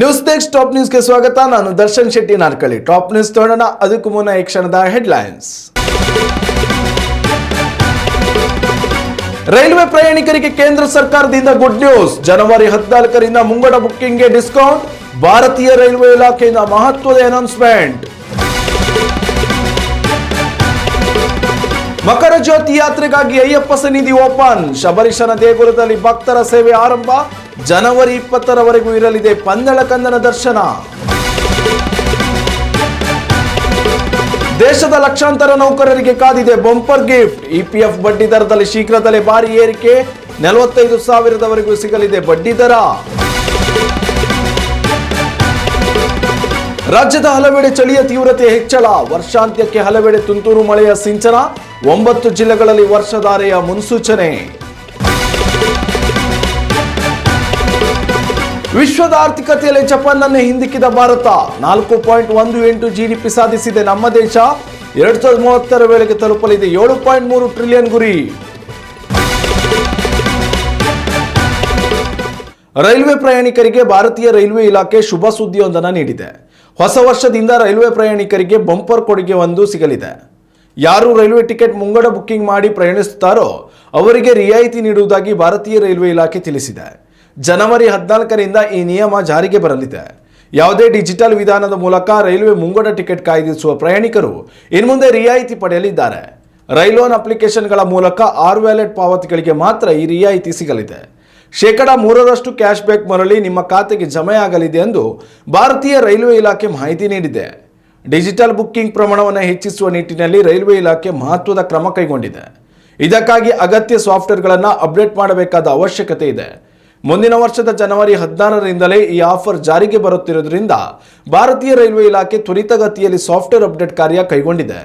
News next top ನ್ಯೂಸ್ಗೆ ಸ್ವಾಗತ. ನಾನು ದರ್ಶನ್ ಶೆಟ್ಟಿ ನಾರ್ಕಳಿ. ಟಾಪ್ ನ್ಯೂಸ್ ನೋಡೋಣ. ಅದಕ್ಕೂ ಮುನ್ನ ಈ ಕ್ಷಣದ ಹೆಡ್ಲೈನ್ಸ್. ರೈಲ್ವೆ ಪ್ರಯಾಣಿಕರಿಗೆ ಕೇಂದ್ರ ಸರ್ಕಾರದಿಂದ ಗುಡ್ ನ್ಯೂಸ್. ಜನವರಿ 14ರಿಂದ ಮುಂಗಡ ಬುಕ್ಕಿಂಗ್ಗೆ ಡಿಸ್ಕೌಂಟ್. ಭಾರತೀಯ ರೈಲ್ವೆ ಇಲಾಖೆಯಿಂದ ಮಹತ್ವದ ಅನೌನ್ಸ್ಮೆಂಟ್. ಮಕರ ಜ್ಯೋತಿ ಯಾತ್ರೆಗಾಗಿ ಅಯ್ಯಪ್ಪ ಸನ್ನಿಧಿ ಓಪನ್. ಶಬರೀಶನ ದೇಗುಲದಲ್ಲಿ ಭಕ್ತರ ಸೇವೆ ಆರಂಭ. ಜನವರಿ 20ರವರೆಗೂ ಇರಲಿದೆ ಪಂದಳಕಂದನ ದರ್ಶನ. ದೇಶದ ಲಕ್ಷಾಂತರ ನೌಕರರಿಗೆ ಕಾದಿದೆ ಬಂಪರ್ ಗಿಫ್ಟ್. ಇಪಿಎಫ್ ಬಡ್ಡಿ ದರದಲ್ಲಿ ಶೀಘ್ರದಲ್ಲೇ ಭಾರಿ ಏರಿಕೆ. 45,000ವರೆಗೂ ಸಿಗಲಿದೆ ಬಡ್ಡಿ ದರ. ರಾಜ್ಯದ ಹಲವೆಡೆ ಚಳಿಯ ತೀವ್ರತೆ ಹೆಚ್ಚಳ. ವರ್ಷಾಂತ್ಯಕ್ಕೆ ಹಲವೆಡೆ ತುಂತುರು ಮಳೆಯ ಸಿಂಚನ. 9 ಜಿಲ್ಲೆಗಳಲ್ಲಿ ವರ್ಷಧಾರೆಯ ಮುನ್ಸೂಚನೆ. ವಿಶ್ವದ ಆರ್ಥಿಕತೆಯಲ್ಲಿ ಜಪಾನ್ನನ್ನೇ ಹಿಂದಿಕ್ಕಿದ ಭಾರತ. 4.18 ಜಿಡಿಪಿ ಸಾಧಿಸಿದೆ ನಮ್ಮ ದೇಶ. 2030ರ ವೇಳೆಗೆ ತಲುಪಲಿದೆ 7.3 ಟ್ರಿಲಿಯನ್ ಗುರಿ. ರೈಲ್ವೆ ಪ್ರಯಾಣಿಕರಿಗೆ ಭಾರತೀಯ ರೈಲ್ವೆ ಇಲಾಖೆ ಶುಭ ಸುದ್ದಿಯೊಂದನ್ನು ನೀಡಿದೆ. ಹೊಸ ವರ್ಷದಿಂದ ರೈಲ್ವೆ ಪ್ರಯಾಣಿಕರಿಗೆ ಬಂಪರ್ ಕೊಡುಗೆ ಒಂದು ಸಿಗಲಿದೆ. ಯಾರು ರೈಲ್ವೆ ಟಿಕೆಟ್ ಮುಂಗಡ ಬುಕ್ಕಿಂಗ್ ಮಾಡಿ ಪ್ರಯಾಣಿಸುತ್ತಾರೋ ಅವರಿಗೆ ರಿಯಾಯಿತಿ ನೀಡುವುದಾಗಿ ಭಾರತೀಯ ರೈಲ್ವೆ ಇಲಾಖೆ ತಿಳಿಸಿದೆ. ಜನವರಿ 14ರಿಂದ ಈ ನಿಯಮ ಜಾರಿಗೆ ಬರಲಿದೆ. ಯಾವುದೇ ಡಿಜಿಟಲ್ ವಿಧಾನದ ಮೂಲಕ ರೈಲ್ವೆ ಮುಂಗಡ ಟಿಕೆಟ್ ಕಾಯ್ದಿರಿಸುವ ಪ್ರಯಾಣಿಕರು ಇನ್ಮುಂದೆ ರಿಯಾಯಿತಿ ಪಡೆಯಲಿದ್ದಾರೆ. ರೈಲೋನ್ ಅಪ್ಲಿಕೇಶನ್ಗಳ ಮೂಲಕ ವ್ಯಾಲೆಟ್ ಪಾವತಿಗಳಿಗೆ ಮಾತ್ರ ಈ ರಿಯಾಯಿತಿ ಸಿಗಲಿದೆ. 3% ಕ್ಯಾಶ್ ಬ್ಯಾಕ್ ಮರಳಿ ನಿಮ್ಮ ಖಾತೆಗೆ ಜಮೆಯಾಗಲಿದೆ ಎಂದು ಭಾರತೀಯ ರೈಲ್ವೆ ಇಲಾಖೆ ಮಾಹಿತಿ ನೀಡಿದೆ. ಡಿಜಿಟಲ್ ಬುಕ್ಕಿಂಗ್ ಪ್ರಮಾಣವನ್ನು ಹೆಚ್ಚಿಸುವ ನಿಟ್ಟಿನಲ್ಲಿ ರೈಲ್ವೆ ಇಲಾಖೆ ಮಹತ್ವದ ಕ್ರಮ ಕೈಗೊಂಡಿದೆ. ಇದಕ್ಕಾಗಿ ಅಗತ್ಯ ಸಾಫ್ಟ್ವೇರ್ಗಳನ್ನು ಅಪ್ಡೇಟ್ ಮಾಡಬೇಕಾದ ಅವಶ್ಯಕತೆ ಇದೆ. ಮುಂದಿನ ವರ್ಷದ ಜನವರಿ 16ರಿಂದಲೇ ಈ ಆಫರ್ ಜಾರಿಗೆ ಬರುತ್ತಿರುವುದರಿಂದ ಭಾರತೀಯ ರೈಲ್ವೆ ಇಲಾಖೆ ತ್ವರಿತಗತಿಯಲ್ಲಿ ಸಾಫ್ಟ್ವೇರ್ ಅಪ್ಡೇಟ್ ಕಾರ್ಯ ಕೈಗೊಂಡಿದೆ.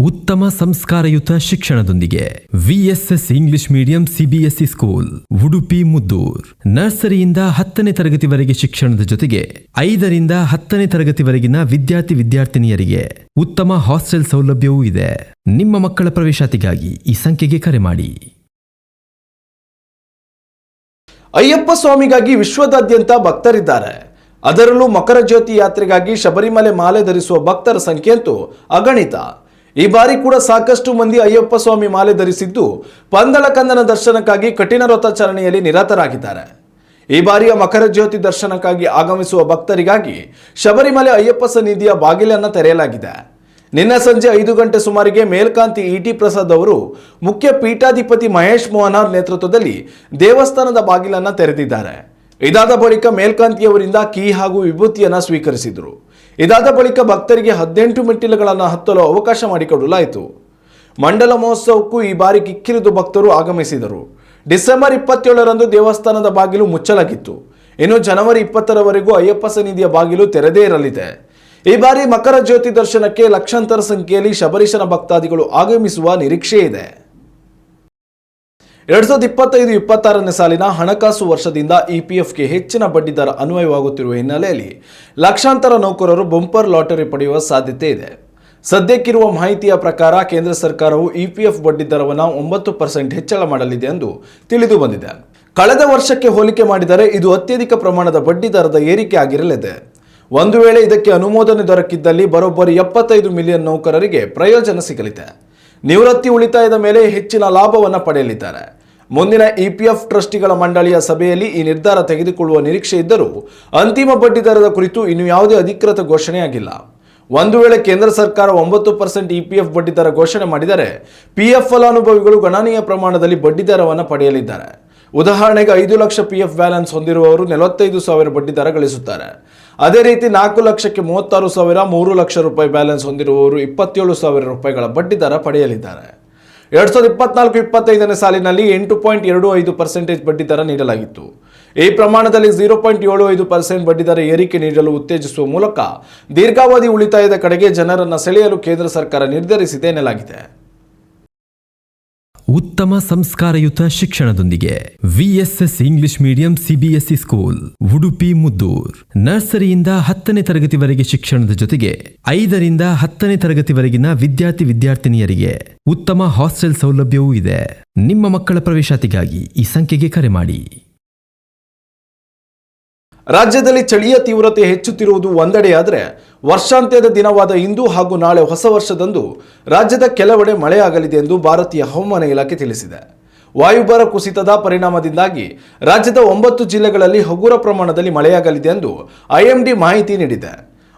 ಉತ್ತಮ ಸಂಸ್ಕಾರಯುತ ಶಿಕ್ಷಣದೊಂದಿಗೆ VSS English medium CBSE school Udupi Muddur. ನರ್ಸರಿಯಿಂದ 10ನೇ ತರಗತಿವರೆಗೆ ಶಿಕ್ಷಣದ ಜೊತೆಗೆ 5ರಿಂದ 10ನೇ ತರಗತಿವರೆಗಿನ ವಿದ್ಯಾರ್ಥಿನಿಯರಿಗೆ ಉತ್ತಮ ಹಾಸ್ಟೆಲ್ ಸೌಲಭ್ಯವೂ ಇದೆ. ನಿಮ್ಮ ಮಕ್ಕಳ ಪ್ರವೇಶಾತಿಗಾಗಿ ಈ ಸಂಖ್ಯೆಗೆ ಕರೆ ಮಾಡಿ. ಅಯ್ಯಪ್ಪ ಸ್ವಾಮಿಗಾಗಿ ವಿಶ್ವದಾದ್ಯಂತ ಭಕ್ತರಿದ್ದಾರೆ. ಅದರಲ್ಲೂ ಮಕರ ಜ್ಯೋತಿ ಯಾತ್ರೆಗಾಗಿ ಶಬರಿಮಲೆ ಮಾಲೆ ಧರಿಸುವ ಭಕ್ತರ ಸಂಖ್ಯೆಯಂತೂ ಅಗಣಿತ. ಈ ಬಾರಿ ಕೂಡ ಸಾಕಷ್ಟು ಮಂದಿ ಅಯ್ಯಪ್ಪ ಸ್ವಾಮಿ ಮಾಲೆ ಧರಿಸಿದ್ದು ಪಂದಳಕಂದನ ದರ್ಶನಕ್ಕಾಗಿ ಕಠಿಣ ವ್ರತಾಚರಣೆಯಲ್ಲಿ ನಿರತರಾಗಿದ್ದಾರೆ. ಈ ಬಾರಿಯ ಮಕರ ಜ್ಯೋತಿ ದರ್ಶನಕ್ಕಾಗಿ ಆಗಮಿಸುವ ಭಕ್ತರಿಗಾಗಿ ಶಬರಿಮಲೆ ಅಯ್ಯಪ್ಪ ಸನ್ನಿಧಿಯ ಬಾಗಿಲನ್ನು ತೆರೆಯಲಾಗಿದೆ. ನಿನ್ನೆ ಸಂಜೆ 5 ಗಂಟೆ ಸುಮಾರಿಗೆ ಮೇಲ್ಕಾಂತಿ ಇಟಿ ಪ್ರಸಾದ್ ಅವರು ಮುಖ್ಯ ಪೀಠಾಧಿಪತಿ ಮಹೇಶ್ ಮೋಹನಾರ್ ನೇತೃತ್ವದಲ್ಲಿ ದೇವಸ್ಥಾನದ ಬಾಗಿಲನ್ನು ತೆರೆದಿದ್ದಾರೆ. ಇದಾದ ಬಳಿಕ ಮೇಲ್ಕಾಂತಿಯವರಿಂದ ಕೀ ಹಾಗೂ ವಿಭೂತಿಯನ್ನು ಸ್ವೀಕರಿಸಿದರು. ಇದಾದ ಬಳಿಕ ಭಕ್ತರಿಗೆ 18 ಮೆಟ್ಟಿಲುಗಳನ್ನು ಹತ್ತಲು ಅವಕಾಶ ಮಾಡಿಕೊಡಲಾಯಿತು. ಮಂಡಲ ಮಹೋತ್ಸವಕ್ಕೂ ಈ ಬಾರಿ ಕಿಕ್ಕಿರಿದು ಭಕ್ತರು ಆಗಮಿಸಿದರು. ಡಿಸೆಂಬರ್ 27ರಂದು ದೇವಸ್ಥಾನದ ಬಾಗಿಲು ಮುಚ್ಚಲಾಗಿತ್ತು. ಇನ್ನು ಜನವರಿ 20ರವರೆಗೂ ಅಯ್ಯಪ್ಪ ಸನ್ನಿಧಿಯ ಬಾಗಿಲು ತೆರೆದೇ ಇರಲಿದೆ. ಈ ಬಾರಿ ಮಕರ ಜ್ಯೋತಿ ದರ್ಶನಕ್ಕೆ ಲಕ್ಷಾಂತರ ಸಂಖ್ಯೆಯಲ್ಲಿ ಶಬರೀಶನ ಭಕ್ತಾದಿಗಳು ಆಗಮಿಸುವ ನಿರೀಕ್ಷೆ ಇದೆ. 2025-26ನೇ ಸಾಲಿನ ಹಣಕಾಸು ವರ್ಷದಿಂದ ಇಪಿಎಫ್ಗೆ ಹೆಚ್ಚಿನ ಬಡ್ಡಿ ದರ ಅನ್ವಯವಾಗುತ್ತಿರುವ ಹಿನ್ನೆಲೆಯಲ್ಲಿ ಲಕ್ಷಾಂತರ ನೌಕರರು ಬಂಪರ್ ಲಾಟರಿ ಪಡೆಯುವ ಸಾಧ್ಯತೆ ಇದೆ. ಸದ್ಯಕ್ಕಿರುವ ಮಾಹಿತಿಯ ಪ್ರಕಾರ ಕೇಂದ್ರ ಸರ್ಕಾರವು ಇಪಿಎಫ್ ಬಡ್ಡಿ ದರವನ್ನು 9% ಹೆಚ್ಚಳ ಮಾಡಲಿದೆ ಎಂದು ತಿಳಿದು ಬಂದಿದೆ. ಕಳೆದ ವರ್ಷಕ್ಕೆ ಹೋಲಿಕೆ ಮಾಡಿದರೆ ಇದು ಅತ್ಯಧಿಕ ಪ್ರಮಾಣದ ಬಡ್ಡಿ ದರದ ಏರಿಕೆ ಆಗಿರಲಿದೆ. ಒಂದು ವೇಳೆ ಇದಕ್ಕೆ ಅನುಮೋದನೆ ದೊರಕಿದ್ದಲ್ಲಿ ಬರೋಬ್ಬರಿ 75 ಮಿಲಿಯನ್ ನೌಕರರಿಗೆ ಪ್ರಯೋಜನ ಸಿಗಲಿದೆ. ನಿವೃತ್ತಿ ಉಳಿತಾಯದ ಮೇಲೆ ಹೆಚ್ಚಿನ ಲಾಭವನ್ನು ಪಡೆಯಲಿದ್ದಾರೆ. ಮುಂದಿನ ಇಪಿಎಫ್ ಟ್ರಸ್ಟಿಗಳ ಮಂಡಳಿಯ ಸಭೆಯಲ್ಲಿ ಈ ನಿರ್ಧಾರ ತೆಗೆದುಕೊಳ್ಳುವ ನಿರೀಕ್ಷೆ ಇದ್ದರೂ ಅಂತಿಮ ಬಡ್ಡಿ ದರದ ಕುರಿತು ಇನ್ನೂ ಯಾವುದೇ ಅಧಿಕೃತ ಘೋಷಣೆಯಾಗಿಲ್ಲ. ಒಂದು ವೇಳೆ ಕೇಂದ್ರ ಸರ್ಕಾರ 9% ಇಪಿಎಫ್ ಬಡ್ಡಿ ದರ ಘೋಷಣೆ ಮಾಡಿದರೆ ಪಿಎಫ್ ಫಲಾನುಭವಿಗಳು ಗಣನೀಯ ಪ್ರಮಾಣದಲ್ಲಿ ಬಡ್ಡಿ ದರವನ್ನು ಪಡೆಯಲಿದ್ದಾರೆ. ಉದಾಹರಣೆಗೆ 5 ಲಕ್ಷ ಪಿಎಫ್ ಬ್ಯಾಲೆನ್ಸ್ ಹೊಂದಿರುವವರು 45,000 ಬಡ್ಡಿ ದರ ಗಳಿಸುತ್ತಾರೆ. ಅದೇ ರೀತಿ 4 ಲಕ್ಷಕ್ಕೆ 36,000, 3 ಲಕ್ಷ ರೂಪಾಯಿ ಬ್ಯಾಲೆನ್ಸ್ ಹೊಂದಿರುವವರು 27,000 ರೂಪಾಯಿಗಳ ಬಡ್ಡಿ ದರ ಪಡೆಯಲಿದ್ದಾರೆ. 2024-25ನೇ ಸಾಲಿನಲ್ಲಿ 8.25% ಬಡ್ಡಿ ದರ ನೀಡಲಾಗಿತ್ತು. ಈ ಪ್ರಮಾಣದಲ್ಲಿ 0.75% ಬಡ್ಡಿ ದರ ಏರಿಕೆ ನೀಡಲು ಉತ್ತೇಜಿಸುವ ಮೂಲಕ ದೀರ್ಘಾವಧಿ ಉಳಿತಾಯದ ಕಡೆಗೆ ಜನರನ್ನು ಸೆಳೆಯಲು ಕೇಂದ್ರ ಸರ್ಕಾರ ನಿರ್ಧರಿಸಿದೆ ಎನ್ನಲಾಗಿದೆ. ಉತ್ತಮ ಸಂಸ್ಕಾರಯುತ ಶಿಕ್ಷಣದೊಂದಿಗೆ VSS English medium CBSE school Udupi Muddur. ನರ್ಸರಿಯಿಂದ 10ನೇ ತರಗತಿವರೆಗೆ ಶಿಕ್ಷಣದ ಜೊತೆಗೆ 5ರಿಂದ 10ನೇ ತರಗತಿವರೆಗಿನ ವಿದ್ಯಾರ್ಥಿನಿಯರಿಗೆ ಉತ್ತಮ ಹಾಸ್ಟೆಲ್ ಸೌಲಭ್ಯವೂ ಇದೆ. ನಿಮ್ಮ ಮಕ್ಕಳ ಪ್ರವೇಶಾತಿಗಾಗಿ ಈ ಸಂಖ್ಯೆಗೆ ಕರೆ ಮಾಡಿ. ರಾಜ್ಯದಲ್ಲಿ ಚಳಿಯ ತೀವ್ರತೆ ಹೆಚ್ಚುತ್ತಿರುವುದು ಒಂದೆಡೆಯಾದರೆ ವರ್ಷಾಂತ್ಯದ ದಿನವಾದ ಇಂದು ಹಾಗೂ ನಾಳೆ ಹೊಸ ವರ್ಷದಂದು ರಾಜ್ಯದ ಕೆಲವೆಡೆ ಮಳೆಯಾಗಲಿದೆ ಎಂದು ಭಾರತೀಯ ಹವಾಮಾನ ಇಲಾಖೆ ತಿಳಿಸಿದೆ. ವಾಯುಭಾರ ಕುಸಿತದ ಪರಿಣಾಮದಿಂದಾಗಿ ರಾಜ್ಯದ 9 ಜಿಲ್ಲೆಗಳಲ್ಲಿ ಹಗುರ ಪ್ರಮಾಣದಲ್ಲಿ ಮಳೆಯಾಗಲಿದೆ ಎಂದು ಐಎಂಡಿ ಮಾಹಿತಿ ನೀಡಿದೆ.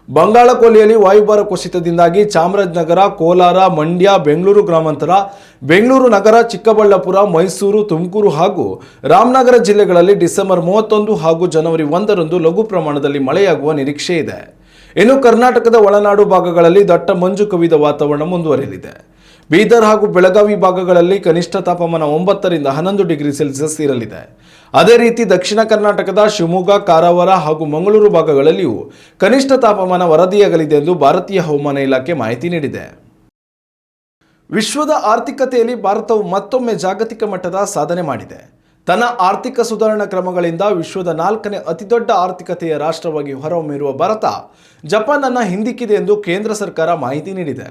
ಬಂಗಾಳ ಕೊಲ್ಲಿಯಲ್ಲಿ ವಾಯುಭಾರ ಕುಸಿತದಿಂದಾಗಿ ಚಾಮರಾಜನಗರ, ಕೋಲಾರ, ಮಂಡ್ಯ, ಬೆಂಗಳೂರು ಗ್ರಾಮಾಂತರ, ಬೆಂಗಳೂರು ನಗರ, ಚಿಕ್ಕಬಳ್ಳಾಪುರ, ಮೈಸೂರು, ತುಮಕೂರು ಹಾಗೂ ರಾಮನಗರ ಜಿಲ್ಲೆಗಳಲ್ಲಿ ಡಿಸೆಂಬರ್ 31 ಹಾಗೂ ಜನವರಿ 1ರಂದು ಲಘು ಪ್ರಮಾಣದಲ್ಲಿ ಮಳೆಯಾಗುವ ನಿರೀಕ್ಷೆ ಇದೆ. ಇನ್ನು ಕರ್ನಾಟಕದ ಒಳನಾಡು ಭಾಗಗಳಲ್ಲಿ ದಟ್ಟ ಮಂಜು ಕವಿದ ವಾತಾವರಣ ಮುಂದುವರಿಯಲಿದೆ. ಬೀದರ್ ಹಾಗೂ ಬೆಳಗಾವಿ ಭಾಗಗಳಲ್ಲಿ ಕನಿಷ್ಠ ತಾಪಮಾನ 9 ರಿಂದ 11 ಡಿಗ್ರಿ ಸೆಲ್ಸಿಯಸ್ ಇರಲಿದೆ. ಅದೇ ರೀತಿ ದಕ್ಷಿಣ ಕರ್ನಾಟಕದ ಶಿವಮೊಗ್ಗ, ಕಾರವಾರ ಹಾಗೂ ಮಂಗಳೂರು ಭಾಗಗಳಲ್ಲಿಯೂ ಕನಿಷ್ಠ ತಾಪಮಾನ ವರದಿಯಾಗಲಿದೆ ಎಂದು ಭಾರತೀಯ ಹವಾಮಾನ ಇಲಾಖೆ ಮಾಹಿತಿ ನೀಡಿದೆ. ವಿಶ್ವದ ಆರ್ಥಿಕತೆಯಲ್ಲಿ ಭಾರತವು ಮತ್ತೊಮ್ಮೆ ಜಾಗತಿಕ ಮಟ್ಟದ ಸಾಧನೆ ಮಾಡಿದೆ. ತನ್ನ ಆರ್ಥಿಕ ಸುಧಾರಣಾ ಕ್ರಮಗಳಿಂದ ವಿಶ್ವದ 4ನೇ ಅತಿದೊಡ್ಡ ಆರ್ಥಿಕತೆಯ ರಾಷ್ಟ್ರವಾಗಿ ಹೊರಹೊಮ್ಮಿರುವ ಭಾರತ ಜಪಾನ್ ಅನ್ನು ಹಿಂದಿಕ್ಕಿದೆ ಎಂದು ಕೇಂದ್ರ ಸರ್ಕಾರ ಮಾಹಿತಿ ನೀಡಿದೆ.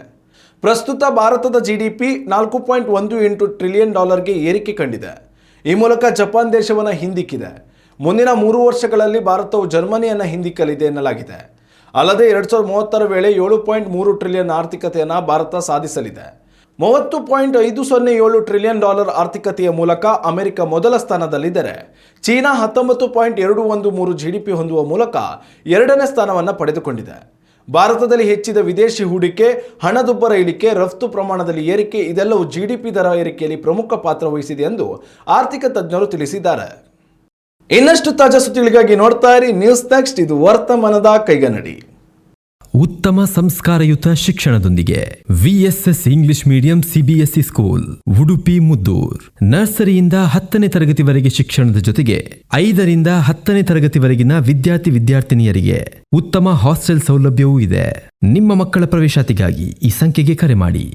ಪ್ರಸ್ತುತ ಭಾರತದ ಜಿಡಿಪಿ $4.18 ಟ್ರಿಲಿಯನ್ ಏರಿಕೆ ಕಂಡಿದೆ. ಈ ಮೂಲಕ ಜಪಾನ್ ದೇಶವನ್ನು ಹಿಂದಿಕ್ಕಿದೆ. ಮುಂದಿನ 3 ವರ್ಷಗಳಲ್ಲಿ ಭಾರತವು ಜರ್ಮನಿಯನ್ನು ಹಿಂದಿಕ್ಕಲಿದೆ ಎನ್ನಲಾಗಿದೆ. ಅಲ್ಲದೆ 2030 ವೇಳೆ $7.3 ಟ್ರಿಲಿಯನ್ ಆರ್ಥಿಕತೆಯನ್ನು ಭಾರತ ಸಾಧಿಸಲಿದೆ. $30.507 ಟ್ರಿಲಿಯನ್ ಆರ್ಥಿಕತೆಯ ಮೂಲಕ ಅಮೆರಿಕ ಮೊದಲ ಸ್ಥಾನದಲ್ಲಿದ್ದರೆ ಚೀನಾ 19.213 ಜಿಡಿಪಿ ಹೊಂದುವ ಮೂಲಕ 2ನೇ ಸ್ಥಾನವನ್ನು ಪಡೆದುಕೊಂಡಿದೆ. ಭಾರತದಲ್ಲಿ ಹೆಚ್ಚಿದ ವಿದೇಶಿ ಹೂಡಿಕೆ, ಹಣದುಬ್ಬರ ಇಳಿಕೆ, ರಫ್ತು ಪ್ರಮಾಣದಲ್ಲಿ ಏರಿಕೆ ಇದೆಲ್ಲವೂ ಜಿಡಿಪಿ ದರ ಏರಿಕೆಯಲ್ಲಿ ಪ್ರಮುಖ ಪಾತ್ರ ವಹಿಸಿದೆ ಎಂದು ಆರ್ಥಿಕ ತಜ್ಞರು ತಿಳಿಸಿದ್ದಾರೆ. ಇನ್ನಷ್ಟು ತಾಜಾ ಸುದ್ದಿಗಳಿಗಾಗಿ ನೋಡ್ತಾ ಇರಿ ನ್ಯೂಸ್ ನೆಕ್ಸ್ಟ್. ಇದು ವರ್ತಮಾನದ ಕೈಗನ್ನಡಿ. ಉತ್ತಮ ಸಂಸ್ಕಾರಯುತ ಶಿಕ್ಷಣದೊಂದಿಗೆ VSS English medium CBSE school Udupi Muddur. ನರ್ಸರಿಯಿಂದ 10ನೇ ತರಗತಿವರೆಗೆ ಶಿಕ್ಷಣದ ಜೊತೆಗೆ 5 ರಿಂದ 10ನೇ ತರಗತಿವರೆಗಿನ ವಿದ್ಯಾರ್ಥಿನಿಯರಿಗೆ ಉತ್ತಮ ಹಾಸ್ಟೆಲ್ ಸೌಲಭ್ಯವೂ ಇದೆ. ನಿಮ್ಮ ಮಕ್ಕಳ ಪ್ರವೇಶಾತಿಗಾಗಿ ಈ ಸಂಖ್ಯೆಗೆ ಕರೆ ಮಾಡಿ.